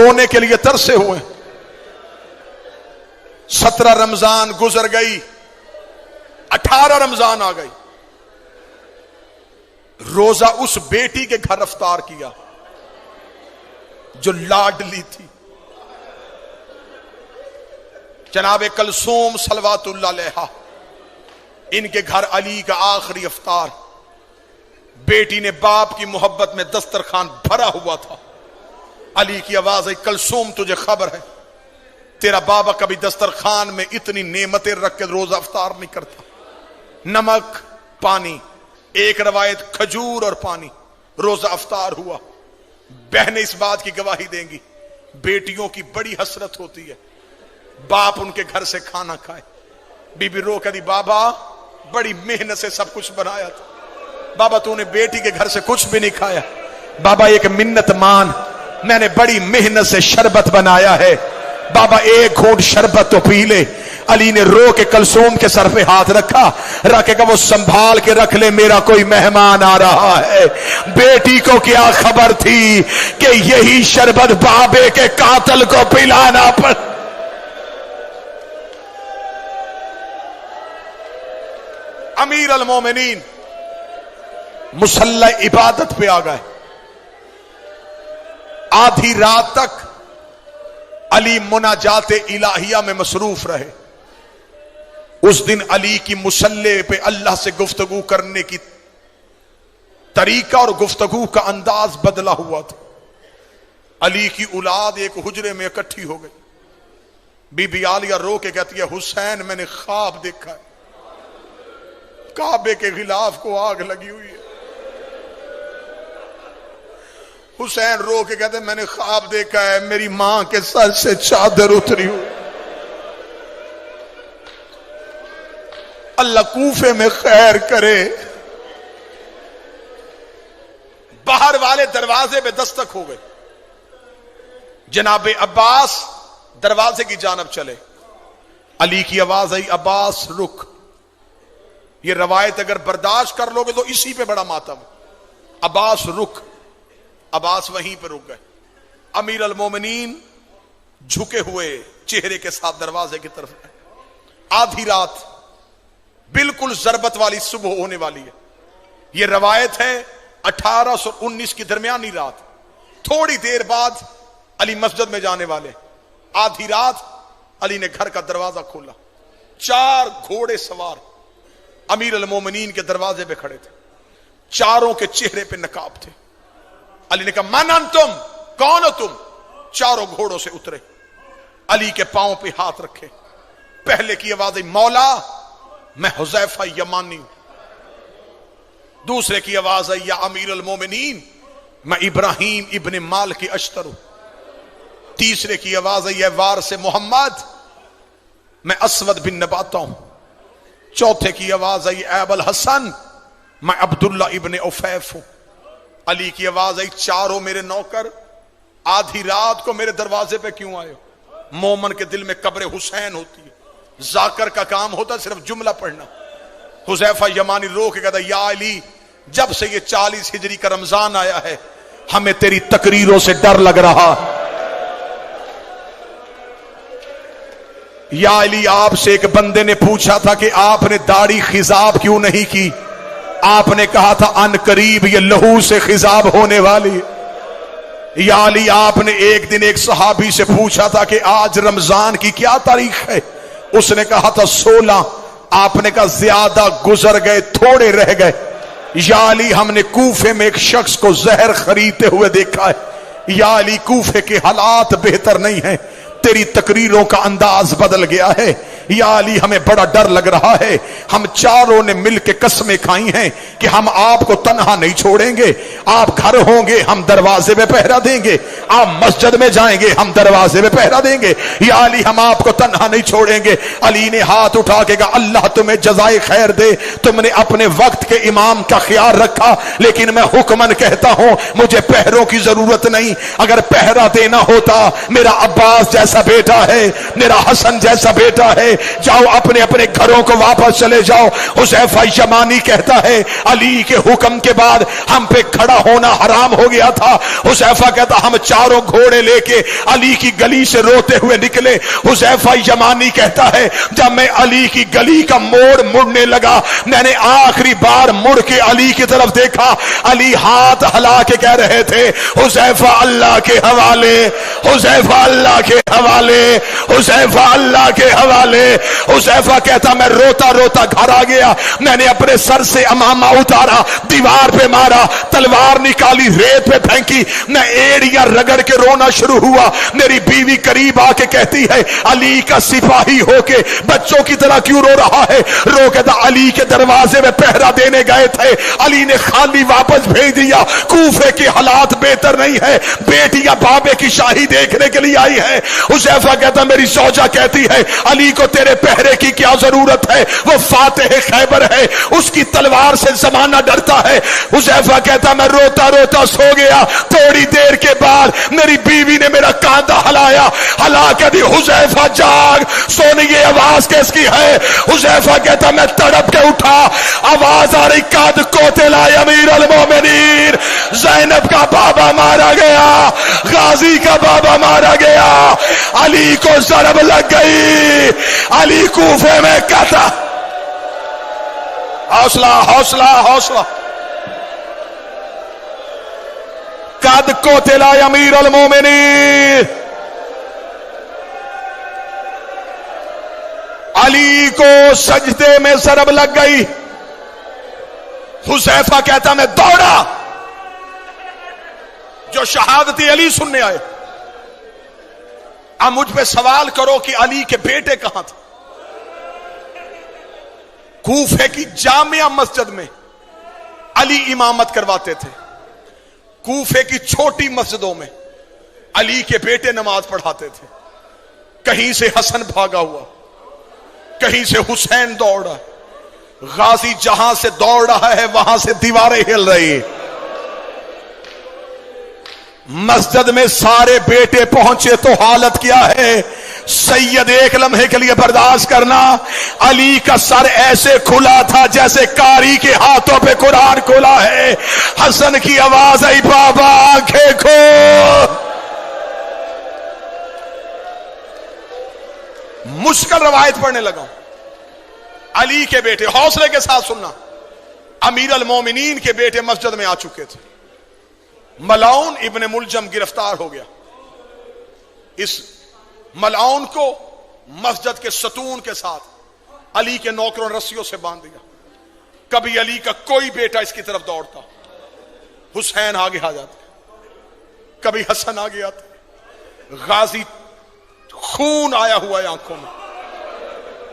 رونے کے لیے ترسے ہوئے. 17 رمضان گزر گئی، 18 رمضان آ گئی. روزہ اس بیٹی کے گھر افطار کیا جو لاڈلی تھی، جناب کلثوم صلوات اللہ علیہا. ان کے گھر علی کا آخری افطار. بیٹی نے باپ کی محبت میں دسترخوان بھرا ہوا تھا. علی کی آواز آئی، کلثوم تجھے خبر ہے تیرا بابا کبھی دسترخوان میں اتنی نعمتیں رکھ کے روزہ افطار نہیں کرتا. نمک، پانی، ایک روایت کھجور اور پانی. روزہ افطار ہوا. بہنیں اس بات کی گواہی دیں گی، بیٹیوں کی بڑی حسرت ہوتی ہے باپ ان کے گھر سے کھانا کھائے. بی بی رو کہتی بابا بڑی محنت سے سب کچھ بنایا تھا، بابا تو نے بیٹی کے گھر سے کچھ بھی نہیں کھایا. بابا ایک منت مان، میں نے بڑی محنت سے شربت بنایا ہے، بابا ایک گھونٹ شربت تو پی لے. علی نے رو کے کلثوم کے سر پہ ہاتھ رکھا، رکھے گا وہ سنبھال کے رکھ لے، میرا کوئی مہمان آ رہا ہے. بیٹی کو کیا خبر تھی کہ یہی شربت بابے کے قاتل کو پلانا پڑ. امیر المومنین مصلی عبادت پہ آ گئے. آدھی رات تک علی مناجات الہیہ میں مصروف رہے. اس دن علی کی مصلی پہ اللہ سے گفتگو کرنے کی طریقہ اور گفتگو کا انداز بدلا ہوا تھا. علی کی اولاد ایک حجرے میں اکٹھی ہو گئی. بی بی عالیہ رو کے کہتی ہے حسین میں نے خواب دیکھا ہے، کعبے کے غلاف کو آگ لگی ہوئی ہے. حسین رو کے کہتے ہیں میں نے خواب دیکھا ہے میری ماں کے سر سے چادر اتری ہوئی. اللہ کوفے میں خیر کرے. باہر والے دروازے پہ دستک ہو گئے. جناب عباس دروازے کی جانب چلے. علی کی آواز آئی عباس رک. یہ روایت اگر برداشت کر لو گے تو اسی پہ بڑا ماتم. عباس رک. عباس وہیں پہ رک گئے. امیر المومنین جھکے ہوئے چہرے کے ساتھ دروازے کی طرف گئے. آدھی رات بالکل ضربت والی صبح ہونے والی ہے. یہ روایت ہے 1819 کی درمیانی رات. تھوڑی دیر بعد علی مسجد میں جانے والے. آدھی رات علی نے گھر کا دروازہ کھولا. 4 گھوڑے سوار امیر المومنین کے دروازے پہ کھڑے تھے. چاروں کے چہرے پہ نقاب تھے. علی نے کہا من انتم، کون ہو تم؟ چاروں گھوڑوں سے اترے. علی کے پاؤں پہ ہاتھ رکھے. پہلے کی آواز ہے مولا میں حذیفہ یمانی ہوں. دوسرے کی آواز ہے یا امیر المومنین میں ابراہیم ابن مالک اشتر ہوں. تیسرے کی آواز ہے یا وارث محمد میں اسود بن نباتہ ہوں. چوتھے کی آواز ہے یا ابو الحسن میں عبداللہ ابن عفیف ہوں. علی کی آواز آئی چاروں میرے نوکر آدھی رات کو میرے دروازے پہ کیوں آئے ہو؟ مومن کے دل میں قبر حسین ہوتی ہے. ذاکر کا کام ہوتا ہے صرف جملہ پڑھنا. حذیفہ یمانی رو کے کہتا یا علی جب سے یہ 40 ہجری کا رمضان آیا ہے ہمیں تیری تقریروں سے ڈر لگ رہا. یا علی آپ سے ایک بندے نے پوچھا تھا کہ آپ نے داڑھی خضاب کیوں نہیں کی؟ آپ نے کہا تھا ان قریب یہ لہو سے خضاب ہونے والی. یا علی آپ نے ایک دن ایک صحابی سے پوچھا تھا کہ آج رمضان کی کیا تاریخ ہے؟ اس نے کہا تھا 16. آپ نے کہا زیادہ گزر گئے تھوڑے رہ گئے. یا علی ہم نے کوفے میں ایک شخص کو زہر خریدتے ہوئے دیکھا ہے. یا علی کوفے کے حالات بہتر نہیں ہیں، تیری تقریروں کا انداز بدل گیا ہے. یا علی ہمیں بڑا ڈر لگ رہا ہے. ہم چاروں نے مل کے قسمیں کھائی ہیں کہ ہم آپ کو تنہا نہیں چھوڑیں گے. آپ گھر ہوں گے ہم دروازے میں پہرا دیں گے، آپ مسجد میں جائیں گے ہم دروازے میں پہرا دیں گے. یا علی ہم آپ کو تنہا نہیں چھوڑیں گے. علی نے ہاتھ اٹھا کے کہا اللہ تمہیں جزائے خیر دے، تم نے اپنے وقت کے امام کا خیال رکھا، لیکن میں حکمن کہتا ہوں مجھے پہروں کی ضرورت نہیں. اگر پہرا دینا ہوتا میرا عباس جیسا بیٹا ہے، میرا حسن جیسا بیٹا ہے، ہے جاؤ اپنے اپنے گھروں کو واپس چلے جاؤ۔ حذیفہ یمانی کہتا ہے علی کے حکم کے بعد ہم پہ کھڑا ہونا حرام ہو گیا تھا۔ حذیفہ کہتا ہم چاروں گھوڑے لے کے علی کی گلی سے روتے ہوئے نکلے۔ حذیفہ یمانی کہتا ہے جب میں علی کی گلی کا موڑ مڑنے لگا میں نے آخری بار مڑ کے علی کی طرف دیکھا، علی ہاتھ ہلا کے کہہ رہے تھے حذیفہ اللہ کے حوالے، حذیفہ اللہ کے حوالے، حذیفہ اللہ کے حوالے۔ حذیفہ کہتا میں روتا روتا گھر آ گیا، میں نے اپنے سر سے امامہ اتارا، دیوار پہ مارا، تلوار نکالی، ریت پہ پھینکی، میں ایڑیاں رگڑ کے رونا شروع ہوا۔ میری بیوی قریب آ کے کہتی ہے علی کا سپاہی ہو کے بچوں کی طرح کیوں رو رہا ہے؟ رو کے تھا علی کے دروازے میں پہرا دینے گئے تھے، علی نے خالی واپس بھیج دیا۔ کوفے کے حالات بہتر نہیں ہے، بیٹیاں بابے کی شاہی دیکھنے کے لیے آئی ہے۔ حذیفہ کہتا میری زوجہ کہتی ہے علی کو تیرے پہرے کی کیا ضرورت ہے، وہ فاتح خیبر ہے، اس کی تلوار سے زمانہ ڈرتا ہے۔ حذیفہ کہتا میں روتا روتا سو گیا، تھوڑی دیر کے بعد میری بیوی نے میرا کاندھا ہلایا، ہلا کے دی حذیفہ جاگ، سونی یہ آواز کس کی ہے؟ حذیفہ کہتا میں تڑپ کے اٹھا، آواز آ رہی قد قتل امیر المومنین، زینب کا بابا مارا گیا، غازی کا بابا مارا گیا، علی کو ضرب لگ گئی، علی کوفے میں قتل۔ حوصلہ حوصلہ حوصلہ۔ قد قتل امیر المومنین، علی کو سجدے میں ضرب لگ گئی۔ حذیفہ کہتا میں دوڑا، جو شہادت علی سننے آئے۔ اب مجھ پہ سوال کرو کہ علی کے بیٹے کہاں تھے؟ کوفے کی جامعہ مسجد میں علی امامت کرواتے تھے، کوفے کی چھوٹی مسجدوں میں علی کے بیٹے نماز پڑھاتے تھے۔ کہیں سے حسن بھاگا ہوا، کہیں سے حسین دوڑا، غازی جہاں سے دوڑ رہا ہے وہاں سے دیواریں ہل رہی۔ مسجد میں سارے بیٹے پہنچے تو حالت کیا ہے؟ سید ایک لمحے کے لیے برداشت کرنا، علی کا سر ایسے کھلا تھا جیسے کاری کے ہاتھوں پہ قرآن کھلا ہے۔ حسن کی آواز آئی بابا آنکھیں کھول۔ مشکل روایت پڑھنے لگا۔ علی کے بیٹے، حوصلے کے ساتھ سننا، امیر المومنین کے بیٹے مسجد میں آ چکے تھے۔ ملعون ابن ملجم گرفتار ہو گیا۔ اس ملعون کو مسجد کے ستون کے ساتھ علی کے نوکروں نے رسیوں سے باندھ دیا۔ کبھی علی کا کوئی بیٹا اس کی طرف دوڑتا، حسین آگے آ جاتے، کبھی حسن آگے آتے، غازی خون آیا ہوا ہے آنکھوں میں،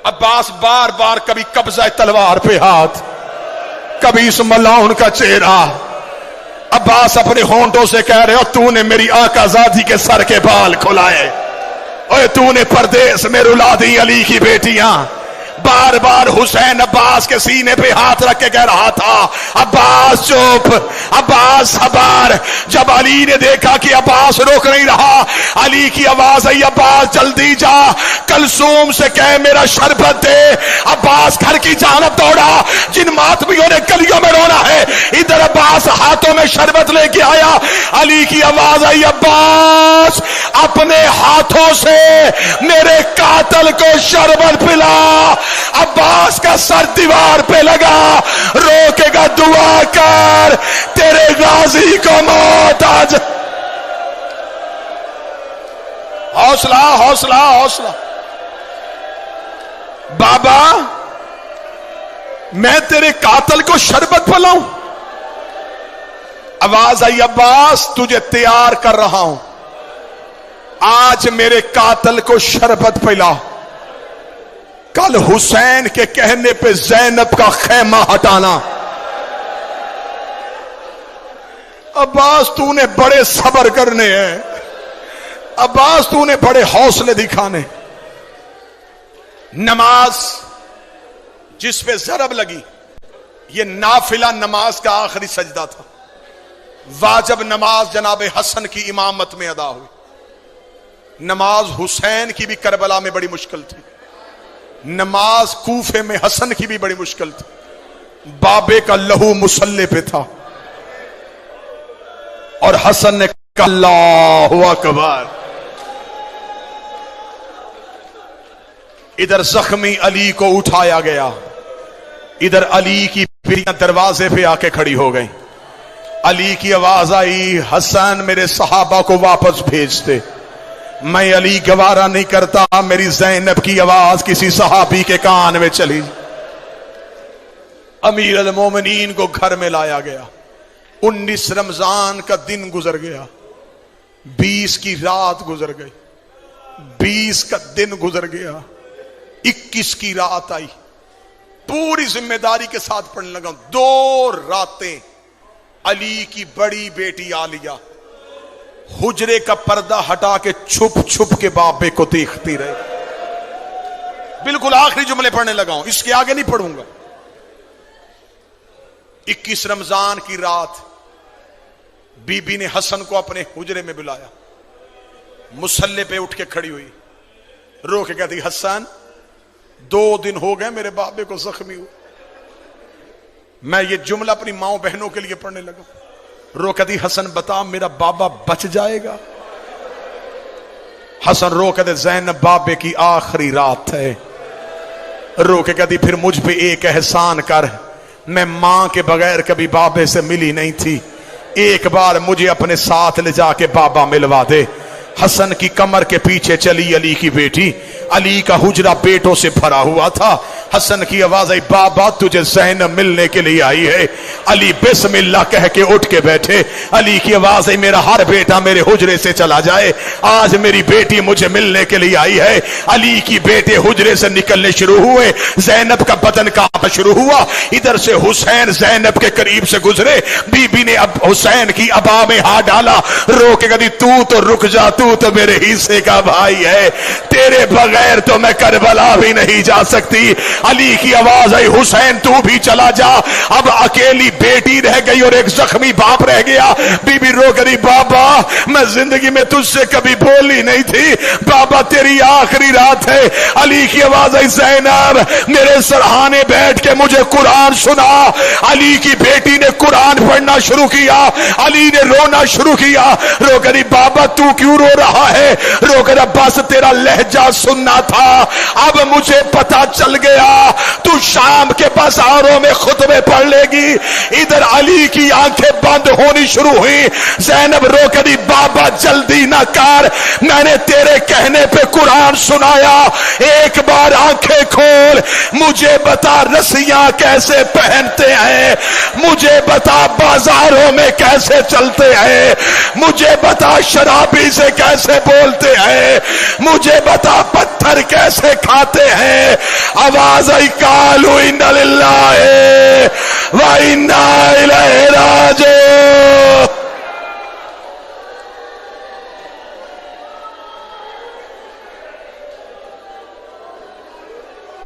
عباس بار بار کبھی قبضہ تلوار پہ ہاتھ، کبھی اس ملعون کا چہرہ۔ عباس اپنے ہونٹوں سے کہہ رہے ہو تو نے میری آقا زادی کے سر کے بال کھلائے، اور تو نے پردیس میں رلا دی علی کی بیٹیاں۔ بار بار حسین عباس کے سینے پہ ہاتھ رکھ کے کہہ رہا تھا عباس چپ، عباس صبر۔ جب علی نے دیکھا کہ عباس روک نہیں رہا، علی کی آواز آئی عباس جلدی جا، کلثوم سے کہہ میرا شربت دے۔ عباس گھر کی جانب دوڑا، جن ماتمیوں نے گلیوں میں رونا ہے، ادھر عباس ہاتھوں میں شربت لے کے آیا۔ علی کی آواز آئی عباس اپنے ہاتھوں سے میرے قاتل کو شربت پلا۔ عباس کا سر دیوار پہ لگا، روکے گا دعا کر تیرے غازی کو موت آ جائے۔ حوصلہ حوصلہ حوصلہ۔ بابا میں تیرے قاتل کو شربت پلاؤں؟ آواز آئی عباس تجھے تیار کر رہا ہوں، آج میرے قاتل کو شربت پلا، کل حسین کے کہنے پہ زینب کا خیمہ ہٹانا۔ عباس تو نے بڑے صبر کرنے ہیں، عباس تو نے بڑے حوصلے دکھانے۔ نماز جس پہ ضرب لگی یہ نافلہ نماز کا آخری سجدہ تھا، واجب نماز جناب حسن کی امامت میں ادا ہوئی۔ نماز حسین کی بھی کربلا میں بڑی مشکل تھی، نماز کوفے میں حسن کی بھی بڑی مشکل تھی، بابے کا لہو مسلح پہ تھا اور حسن نے کہا اللہ اکبر. ادھر زخمی علی کو اٹھایا گیا، ادھر علی کی بیٹیاں دروازے پہ آ کے کھڑی ہو گئی. علی کی آواز آئی حسن میرے صحابہ کو واپس بھیج دے. میں علی گوارا نہیں کرتا میری زینب کی آواز کسی صحابی کے کان میں چلی. امیر المومنین کو گھر میں لایا گیا. 19 رمضان کا دن گزر گیا، 20 کی رات گزر گئی، 20 کا دن گزر گیا، 21 کی رات آئی. پوری ذمہ داری کے ساتھ پڑھنے لگا. 2 راتیں علی کی بڑی بیٹی عالیہ حجرے کا پردہ ہٹا کے چھپ چھپ کے بابے کو دیکھتی رہے. بالکل آخری جملے پڑھنے لگا ہوں، اس کے آگے نہیں پڑھوں گا. 21 رمضان کی رات بی بی نے حسن کو اپنے حجرے میں بلایا. مصلے پہ اٹھ کے کھڑی ہوئی، رو کے کہتی حسن 2 دن ہو گئے میرے بابے کو زخمی ہوئے. میں یہ جملہ اپنی ماؤں بہنوں کے لیے پڑھنے لگا. رو کہتی حسن بتا میرا بابا بچ جائے گا. حسن رو کہتے زینب بابے کی آخری رات ہے. رو کے کہتی پھر مجھ پہ ایک احسان کر، میں ماں کے بغیر کبھی بابے سے ملی نہیں تھی، ایک بار مجھے اپنے ساتھ لے جا کے بابا ملوا دے. حسن کی کمر کے پیچھے چلی علی کی بیٹی. علی کا حجرہ بیٹوں سے بھرا ہوا تھا. حسن کی آواز آئی بابا تجھے زینب ملنے کے لیے آئی ہے. علی بسم اللہ کہہ کے اٹھ کے بیٹھے. علی کی آواز آئی میرا ہر بیٹا میرے حجرے سے چلا جائے، آج میری بیٹی مجھے ملنے کے لیے آئی ہے. علی کی بیٹے حجرے سے نکلنے شروع ہوئے، زینب کا بدن کانپنا شروع ہوا. ادھر سے حسین زینب کے قریب سے گزرے. بی بی نے اب حسین کی ابا میں ہاتھ ڈالا، رو کے کہتی تو رک جا، تو میرے حصے کا بھائی ہے، تیرے بغیر تو میں کربلا بھی نہیں جا سکتی. علی کی آواز آئی حسین تو بھی چلا جا. اب اکیلی بیٹی رہ گئی اور ایک زخمی باپ رہ گیا. بی بی رو کری بابا میں زندگی میں تجھ سے کبھی بولی نہیں تھی، بابا تیری آخری رات ہے. علی کی آواز آئی زینب میرے سرہانے بیٹھ کے مجھے قرآن سنا. علی کی بیٹی نے قرآن پڑھنا شروع کیا. علی نے رونا شروع کیا. رو کری بابا تو کیوں رو رہا ہے؟ رو کر بس تیرا لہجہ سننا تھا، اب مجھے پتا چل گیا تو شام کے بازاروں میں خطبے پڑھ لے گی. ادھر علی کی آنکھیں بند ہونی شروع ہوئی. زینب رو کری بابا جلدی نہ کر، میں نے تیرے کہنے پہ قرآن سنایا، ایک بار آنکھیں کھول، مجھے بتا رسیاں کیسے پہنتے ہیں، مجھے بتا بازاروں میں کیسے چلتے ہیں، مجھے بتا شرابی سے کیسے بولتے ہیں، مجھے بتا پتھر کیسے کھاتے ہیں. آواز آئی کالو ان للہ و انا الیہ